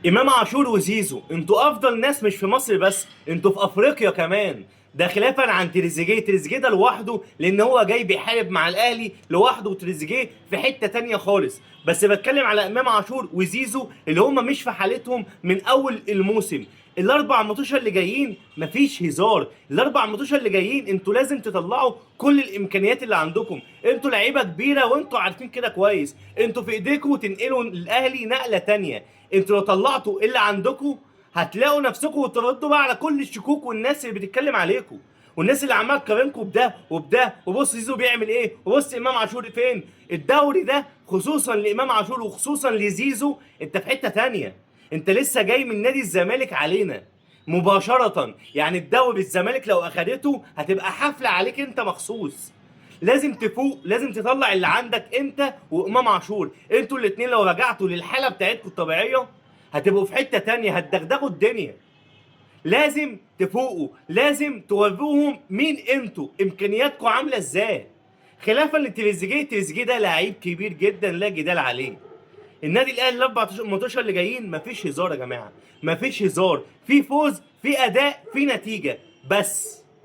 امام عاشور وزيزو انتوا افضل ناس مش في مصر بس، انتوا في افريقيا كمان. ده خلافا عن تريزيجيه ده لوحده، لان هو جاي بيحارب مع الاهلي لوحده، وتريزيجيه في حته تانية خالص. بس بتكلم على امام عاشور وزيزو اللي هم مش في حالتهم من اول الموسم. الاربع ماتشات اللي جايين مفيش هزار، الاربع ماتشات اللي جايين انتوا لازم تطلعوا كل الامكانيات اللي عندكم. انتوا لعيبه كبيره وانتوا عارفين كده كويس، انتوا في ايديكم تنقلوا الاهلي نقله تانية. انتوا لو طلعتوا اللي عندكم هتلاقوا نفسكم وتردوا بقى على كل الشكوك والناس اللي بتتكلم عليكم، والناس اللي عماله تقارنكم بده وبده، وبص زيزو بيعمل ايه، وبص امام عاشور فين. الدوري ده خصوصا لامام عاشور وخصوصا لزيزو انت في حته تانية. انت لسه جاي من نادي الزمالك علينا مباشره، يعني الدوري الزمالك لو اخدته هتبقى حفله عليك انت مخصوص. لازم تفوق، لازم تطلع اللي عندك انت وامام عاشور. انتوا الاتنين لو رجعتوا للحاله بتاعتكم الطبيعيه هتبقوا في حته تانية، هتدغدغوا الدنيا. لازم تفوقوا، لازم توروهم مين انتوا، امكانياتكم عامله ازاي. خلافا لتريزيجيه، تريزيجيه ده لعيب كبير جدا لا جدال عليه. النادي الاهلي الاربع ماتشات اللي جايين مفيش هزار يا جماعه، مفيش هزار، في فوز، في اداء، في نتيجه بس.